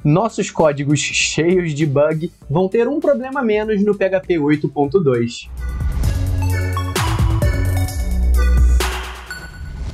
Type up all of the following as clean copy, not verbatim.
nossos códigos cheios de bug vão ter um problema a menos no PHP 8.2.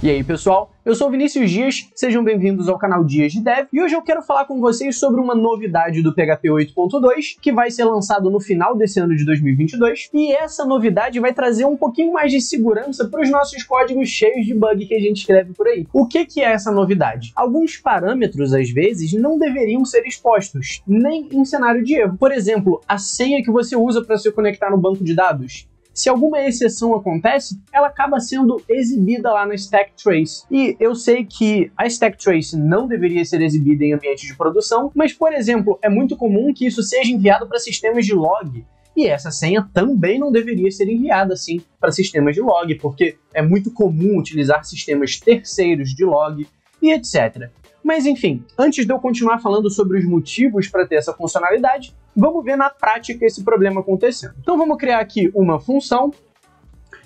E aí pessoal, eu sou o Vinícius Dias, sejam bem-vindos ao canal Dias de Dev, e hoje eu quero falar com vocês sobre uma novidade do PHP 8.2 que vai ser lançado no final desse ano de 2022, e essa novidade vai trazer um pouquinho mais de segurança para os nossos códigos cheios de bug que a gente escreve por aí. O que é essa novidade? Alguns parâmetros, às vezes, não deveriam ser expostos, nem em cenário de erro. Por exemplo, a senha que você usa para se conectar no banco de dados. Se alguma exceção acontece, ela acaba sendo exibida lá na Stack Trace. E eu sei que a Stack Trace não deveria ser exibida em ambiente de produção, mas, por exemplo, é muito comum que isso seja enviado para sistemas de log. E essa senha também não deveria ser enviada assim para sistemas de log, porque é muito comum utilizar sistemas terceiros de log e etc. Mas enfim, antes de eu continuar falando sobre os motivos para ter essa funcionalidade, vamos ver na prática esse problema acontecendo. Então vamos criar aqui uma função.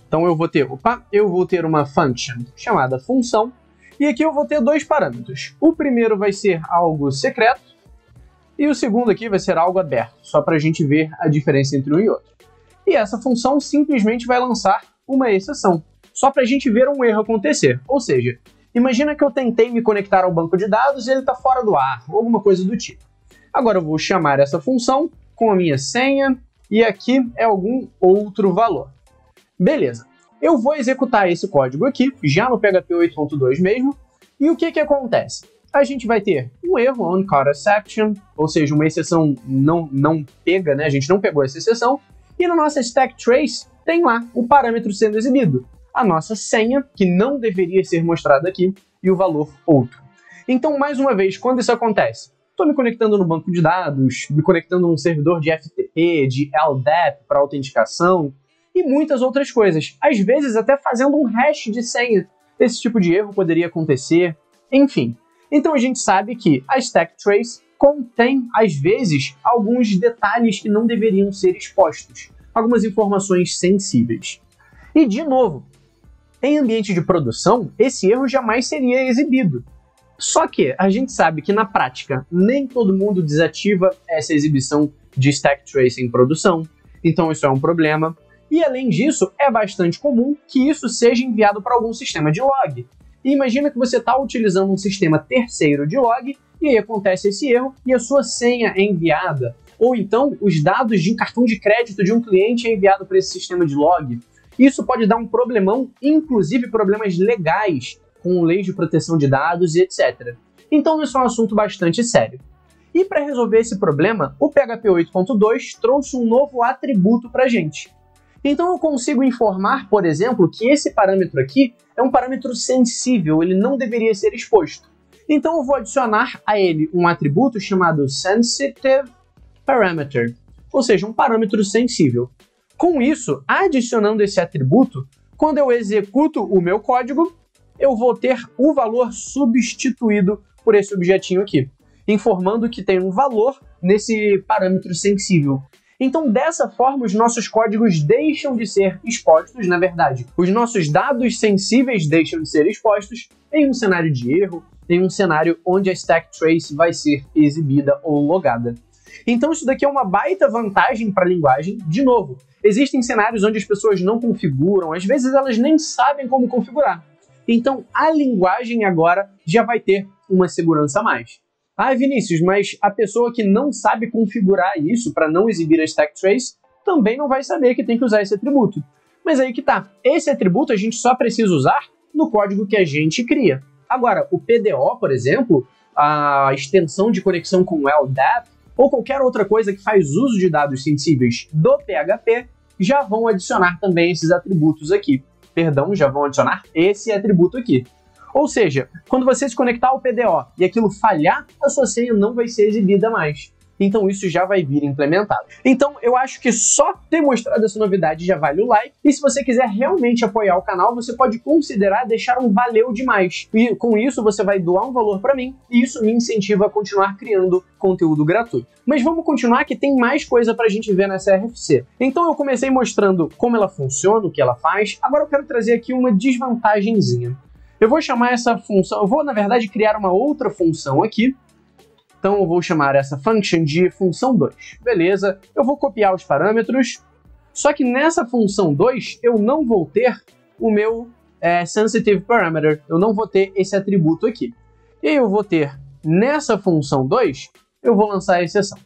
Então eu vou ter uma function chamada função, e aqui eu vou ter dois parâmetros. O primeiro vai ser algo secreto, e o segundo aqui vai ser algo aberto, só para a gente ver a diferença entre um e outro. E essa função simplesmente vai lançar uma exceção, só para a gente ver um erro acontecer. Ou seja, imagina que eu tentei me conectar ao banco de dados e ele está fora do ar, ou alguma coisa do tipo. Agora eu vou chamar essa função com a minha senha e aqui é algum outro valor. Beleza, eu vou executar esse código aqui, já no PHP 8.2 mesmo, e o que acontece? A gente vai ter um erro, uncaught exception, ou seja, uma exceção não pega, né? A gente não pegou essa exceção, e na nossa stack trace tem lá o parâmetro sendo exibido, a nossa senha, que não deveria ser mostrada aqui, e o valor outro. Então, mais uma vez, quando isso acontece? Estou me conectando no banco de dados, me conectando num servidor de FTP, de LDAP para autenticação, e muitas outras coisas. Às vezes, até fazendo um hash de senha. Esse tipo de erro poderia acontecer, enfim. Então, a gente sabe que a stack trace contém, às vezes, alguns detalhes que não deveriam ser expostos, algumas informações sensíveis. E, de novo, em ambiente de produção, esse erro jamais seria exibido. Só que a gente sabe que, na prática, nem todo mundo desativa essa exibição de stack trace em produção, então isso é um problema. E, além disso, é bastante comum que isso seja enviado para algum sistema de log. E imagina que você está utilizando um sistema terceiro de log, e aí acontece esse erro, e a sua senha é enviada. Ou então, os dados de um cartão de crédito de um cliente é enviado para esse sistema de log. Isso pode dar um problemão, inclusive problemas legais, com leis de proteção de dados e etc. Então isso é um assunto bastante sério. E para resolver esse problema, o PHP 8.2 trouxe um novo atributo para a gente. Então eu consigo informar, por exemplo, que esse parâmetro aqui é um parâmetro sensível, ele não deveria ser exposto. Então eu vou adicionar a ele um atributo chamado Sensitive Parameter, ou seja, um parâmetro sensível. Com isso, adicionando esse atributo, quando eu executo o meu código, eu vou ter o valor substituído por esse objetinho aqui, informando que tem um valor nesse parâmetro sensível. Então, dessa forma, os nossos códigos deixam de ser expostos, na verdade. Os nossos dados sensíveis deixam de ser expostos em um cenário de erro, em um cenário onde a stack trace vai ser exibida ou logada. Então, isso daqui é uma baita vantagem para a linguagem. De novo, existem cenários onde as pessoas não configuram, às vezes elas nem sabem como configurar. Então, a linguagem agora já vai ter uma segurança a mais. Ah, Vinícius, mas a pessoa que não sabe configurar isso para não exibir a stack trace também não vai saber que tem que usar esse atributo. Mas aí que tá. Esse atributo a gente só precisa usar no código que a gente cria. Agora, o PDO, por exemplo, a extensão de conexão com o LDAP, ou qualquer outra coisa que faz uso de dados sensíveis do PHP, já vão adicionar também esses atributos aqui. Perdão, já vão adicionar esse atributo aqui. Ou seja, quando você se conectar ao PDO e aquilo falhar, a sua senha não vai ser exibida mais. Então isso já vai vir implementado. Então eu acho que só ter mostrado essa novidade já vale o like. E se você quiser realmente apoiar o canal, você pode considerar deixar um valeu demais. E com isso você vai doar um valor para mim e isso me incentiva a continuar criando conteúdo gratuito. Mas vamos continuar que tem mais coisa para a gente ver nessa RFC. Então eu comecei mostrando como ela funciona, o que ela faz. Agora eu quero trazer aqui uma desvantagenzinha. Eu vou chamar essa função, eu vou na verdade criar uma outra função aqui Então eu vou chamar essa function de função 2. Beleza, eu vou copiar os parâmetros, só que nessa função 2 eu não vou ter o meu sensitive parameter, eu não vou ter esse atributo aqui. E eu vou ter nessa função 2, eu vou lançar a exceção.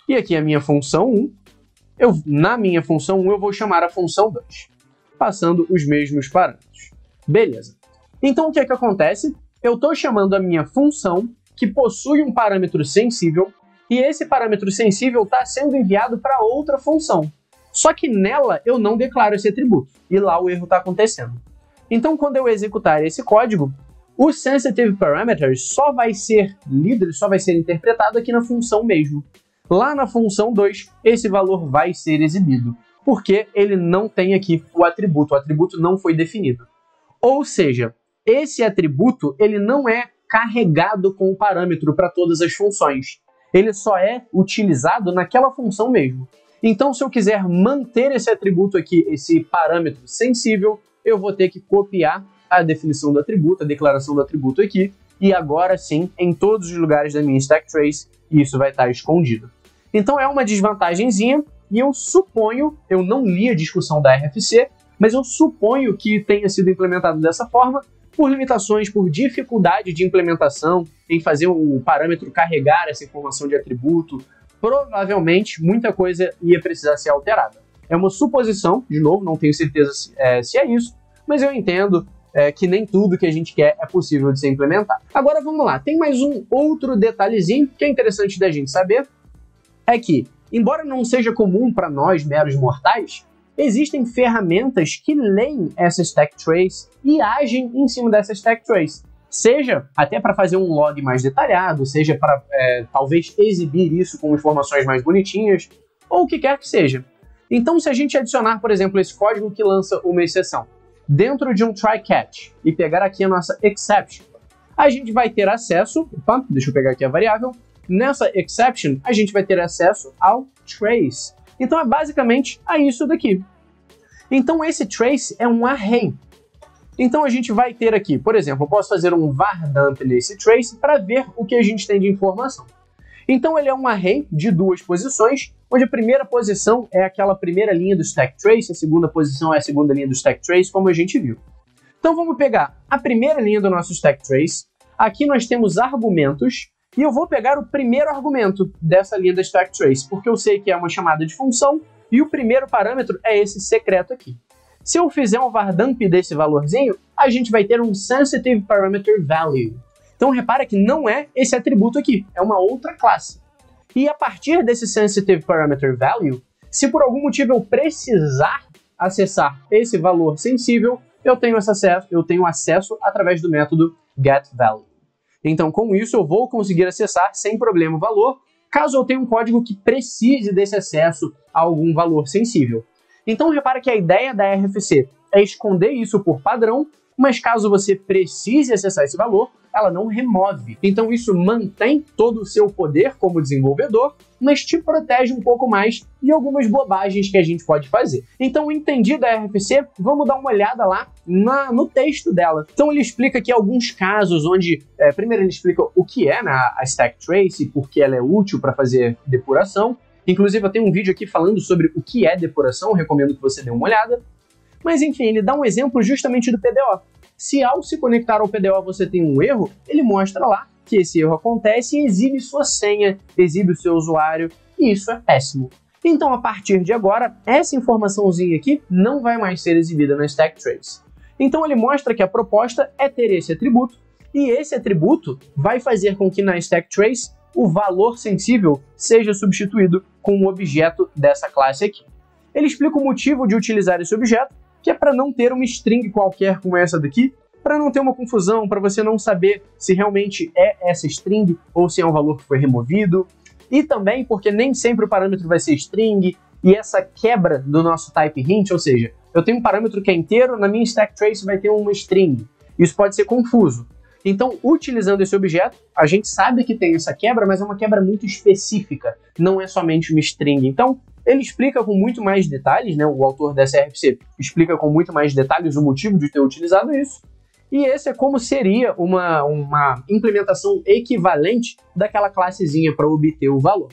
E aqui a minha função 1, na minha função 1 eu vou chamar a função 2, passando os mesmos parâmetros. Beleza. Então o que é que acontece? Eu estou chamando a minha função que possui um parâmetro sensível e esse parâmetro sensível está sendo enviado para outra função. Só que nela eu não declaro esse atributo e lá o erro está acontecendo. Então quando eu executar esse código, o sensitive parameter só vai ser lido, ele só vai ser interpretado aqui na função mesmo. Lá na função 2, esse valor vai ser exibido, porque ele não tem aqui o atributo não foi definido. Ou seja, esse atributo ele não é carregado com o parâmetro para todas as funções. Ele só é utilizado naquela função mesmo. Então, se eu quiser manter esse atributo aqui, esse parâmetro sensível, eu vou ter que copiar a definição do atributo, a declaração do atributo aqui, e agora sim, em todos os lugares da minha stack trace, isso vai estar escondido. Então é uma desvantagenzinha, e eu suponho, eu não li a discussão da RFC, mas eu suponho que tenha sido implementado dessa forma, por limitações, por dificuldade de implementação, em fazer o parâmetro carregar essa informação de atributo, provavelmente muita coisa ia precisar ser alterada. É uma suposição, de novo, não tenho certeza se é isso, mas eu entendo que nem tudo que a gente quer é possível de ser implementado. Agora vamos lá, tem mais um outro detalhezinho que é interessante da gente saber, é que, embora não seja comum para nós, meros mortais, existem ferramentas que leem essa stack trace e agem em cima dessa stack trace. Seja até para fazer um log mais detalhado, seja para talvez exibir isso com informações mais bonitinhas, ou o que quer que seja. Então, se a gente adicionar, por exemplo, esse código que lança uma exceção dentro de um try-catch e pegar aqui a nossa exception, a gente vai ter acesso, deixa eu pegar aqui a variável, nessa exception a gente vai ter acesso ao trace. Então é basicamente isso daqui. Então esse trace é um array. Então a gente vai ter aqui, por exemplo, eu posso fazer um var_dump nesse trace para ver o que a gente tem de informação. Então ele é um array de duas posições, onde a primeira posição é aquela primeira linha do stack trace, a segunda posição é a segunda linha do stack trace, como a gente viu. Então vamos pegar a primeira linha do nosso stack trace, aqui nós temos argumentos, e eu vou pegar o primeiro argumento dessa linha da stack trace, porque eu sei que é uma chamada de função, e o primeiro parâmetro é esse secreto aqui. Se eu fizer um var_dump desse valorzinho, a gente vai ter um sensitive parameter value. Então repara que não é esse atributo aqui, é uma outra classe. E a partir desse sensitive parameter value, se por algum motivo eu precisar acessar esse valor sensível, eu tenho acesso através do método getValue. Então, com isso, eu vou conseguir acessar sem problema o valor, caso eu tenha um código que precise desse acesso a algum valor sensível. Então, repara que a ideia da RFC é esconder isso por padrão, mas caso você precise acessar esse valor, ela não remove. Então, isso mantém todo o seu poder como desenvolvedor, mas te protege um pouco mais de algumas bobagens que a gente pode fazer. Então, entendido a RFC, vamos dar uma olhada lá no texto dela. Então, ele explica aqui alguns casos onde, primeiro ele explica o que é a stack trace, por que ela é útil para fazer depuração. Inclusive, eu tenho um vídeo aqui falando sobre o que é depuração, recomendo que você dê uma olhada. Mas, enfim, ele dá um exemplo justamente do PDO. Se ao se conectar ao PDO você tem um erro, ele mostra lá que esse erro acontece e exibe sua senha, exibe o seu usuário, e isso é péssimo. Então, a partir de agora, essa informaçãozinha aqui não vai mais ser exibida na stack trace. Então, ele mostra que a proposta é ter esse atributo, e esse atributo vai fazer com que na stack trace o valor sensível seja substituído com um objeto dessa classe aqui. Ele explica o motivo de utilizar esse objeto, que é para não ter uma string qualquer como essa daqui, para não ter uma confusão, para você não saber se realmente é essa string ou se é um valor que foi removido, e também porque nem sempre o parâmetro vai ser string, e essa quebra do nosso type hint, ou seja, eu tenho um parâmetro que é inteiro, na minha stack trace vai ter uma string. Isso pode ser confuso. Então, utilizando esse objeto, a gente sabe que tem essa quebra, mas é uma quebra muito específica, não é somente uma string. Então, ele explica com muito mais detalhes, né? O autor dessa RFC explica com muito mais detalhes o motivo de ter utilizado isso. E esse é como seria uma implementação equivalente daquela classezinha para obter o valor.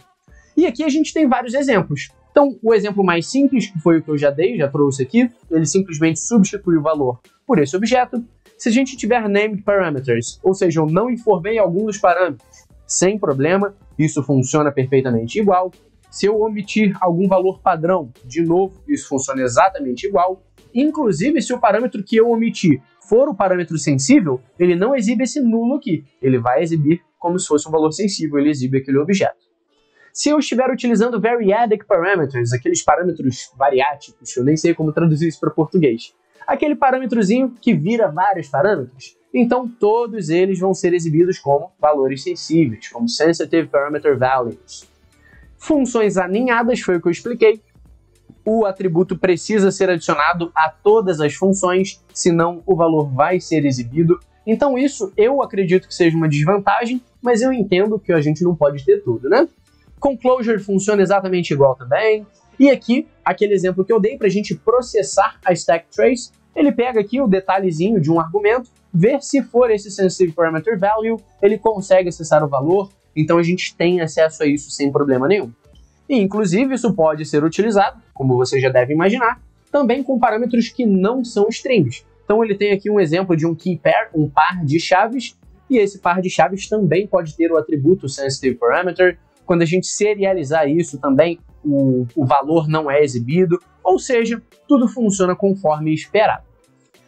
E aqui a gente tem vários exemplos. Então, o exemplo mais simples, que foi o que eu já trouxe aqui, ele simplesmente substitui o valor por esse objeto. Se a gente tiver named parameters, ou seja, eu não informei algum dos parâmetros, sem problema, isso funciona perfeitamente igual. Se eu omitir algum valor padrão, de novo, isso funciona exatamente igual. Inclusive, se o parâmetro que eu omiti for o parâmetro sensível, ele não exibe esse nulo aqui. Ele vai exibir como se fosse um valor sensível, ele exibe aquele objeto. Se eu estiver utilizando variadic parameters, aqueles parâmetros variáticos, eu nem sei como traduzir isso para português, aquele parâmetrozinho que vira vários parâmetros, então todos eles vão ser exibidos como valores sensíveis, como sensitive parameter values. Funções aninhadas, foi o que eu expliquei. O atributo precisa ser adicionado a todas as funções, senão o valor vai ser exibido. Então isso eu acredito que seja uma desvantagem, mas eu entendo que a gente não pode ter tudo, né? Conclosure funciona exatamente igual também. E aqui, aquele exemplo que eu dei para a gente processar a stack trace, ele pega aqui o detalhezinho de um argumento, ver se for esse sensitive parameter value, ele consegue acessar o valor, então a gente tem acesso a isso sem problema nenhum. E, inclusive, isso pode ser utilizado, como você já deve imaginar, também com parâmetros que não são strings. Então ele tem aqui um exemplo de um key pair, um par de chaves, e esse par de chaves também pode ter o atributo sensitive parameter. Quando a gente serializar isso também, o valor não é exibido, ou seja, tudo funciona conforme esperado.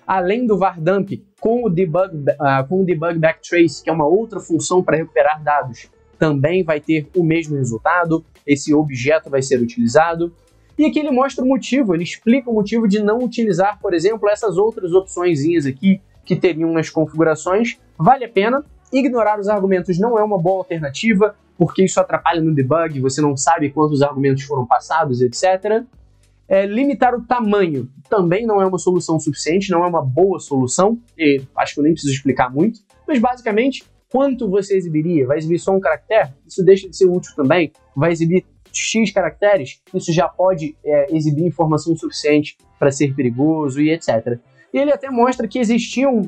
Além do vardump, com o debug backtrace, que é uma outra função para recuperar dados, também vai ter o mesmo resultado, esse objeto vai ser utilizado. E aqui ele mostra o motivo, ele explica o motivo de não utilizar, por exemplo, essas outras opçõezinhas aqui que teriam nas configurações. Vale a pena, ignorar os argumentos não é uma boa alternativa, porque isso atrapalha no debug, você não sabe quantos argumentos foram passados, etc. Limitar o tamanho também não é uma solução suficiente, não é uma boa solução, e acho que eu nem preciso explicar muito, mas basicamente, quanto você exibiria? Vai exibir só um caractere? Isso deixa de ser útil também. Vai exibir X caracteres? Isso já pode exibir informação suficiente para ser perigoso e etc. E ele até mostra que existiam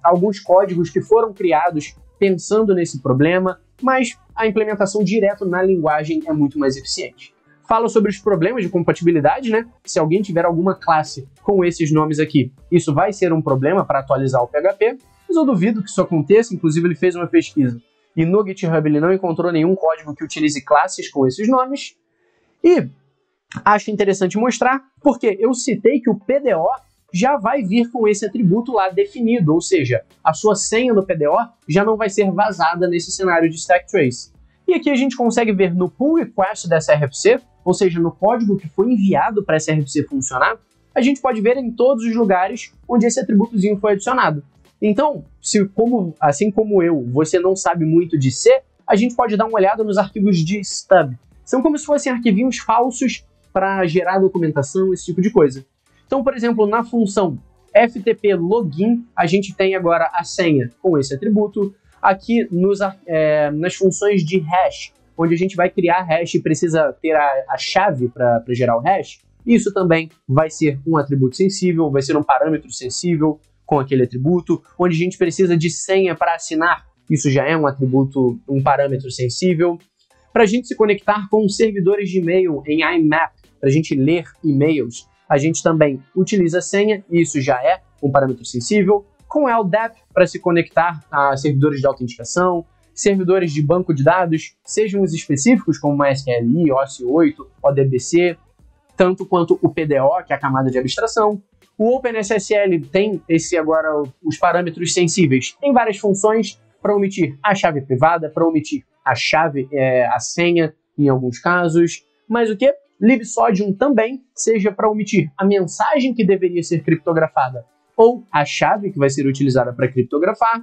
alguns códigos que foram criados pensando nesse problema, mas a implementação direto na linguagem é muito mais eficiente. Fala sobre os problemas de compatibilidade, né? Se alguém tiver alguma classe com esses nomes aqui, isso vai ser um problema para atualizar o PHP, mas eu duvido que isso aconteça. Inclusive ele fez uma pesquisa e no GitHub ele não encontrou nenhum código que utilize classes com esses nomes. E acho interessante mostrar, porque eu citei que o PDO já vai vir com esse atributo lá definido, ou seja, a sua senha no PDO já não vai ser vazada nesse cenário de stack trace. E aqui a gente consegue ver no pull request dessa RFC, ou seja, no código que foi enviado para essa RFC funcionar, a gente pode ver em todos os lugares onde esse atributozinho foi adicionado. Então, assim como eu, você não sabe muito de C, a gente pode dar uma olhada nos arquivos de stub. São como se fossem arquivinhos falsos para gerar documentação, esse tipo de coisa. Então, por exemplo, na função FTP login, a gente tem agora a senha com esse atributo. Aqui nas funções de hash, onde a gente vai criar hash e precisa ter a chave para gerar o hash, isso também vai ser um atributo sensível, vai ser um parâmetro sensível com aquele atributo. Onde a gente precisa de senha para assinar, isso já é um atributo, um parâmetro sensível. Para a gente se conectar com servidores de e-mail em IMAP, para a gente ler e-mails, a gente também utiliza senha, e isso já é um parâmetro sensível. Com LDAP, para se conectar a servidores de autenticação, servidores de banco de dados, sejam os específicos como MySQLi, OS8, ODBC, tanto quanto o PDO, que é a camada de abstração. O OpenSSL tem os parâmetros sensíveis em várias funções, para omitir a chave privada, para omitir a chave, a senha em alguns casos. Mas o que? libsodium também, seja para omitir a mensagem que deveria ser criptografada ou a chave que vai ser utilizada para criptografar.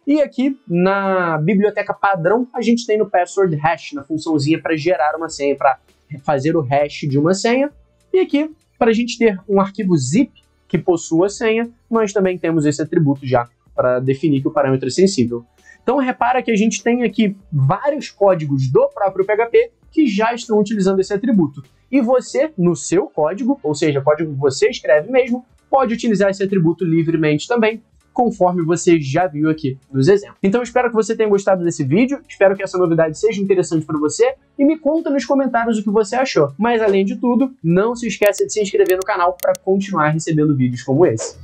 E aqui na biblioteca padrão a gente tem no password hash, na funçãozinha para gerar uma senha, para fazer o hash de uma senha. E aqui, para a gente ter um arquivo zip que possua senha, nós também temos esse atributo já para definir que o parâmetro é sensível. Então repara que a gente tem aqui vários códigos do próprio PHP que já estão utilizando esse atributo. E você, no seu código, ou seja, código que você escreve mesmo, pode utilizar esse atributo livremente também, conforme você já viu aqui nos exemplos. Então espero que você tenha gostado desse vídeo, espero que essa novidade seja interessante para você e me conta nos comentários o que você achou. Mas além de tudo, não se esqueça de se inscrever no canal para continuar recebendo vídeos como esse.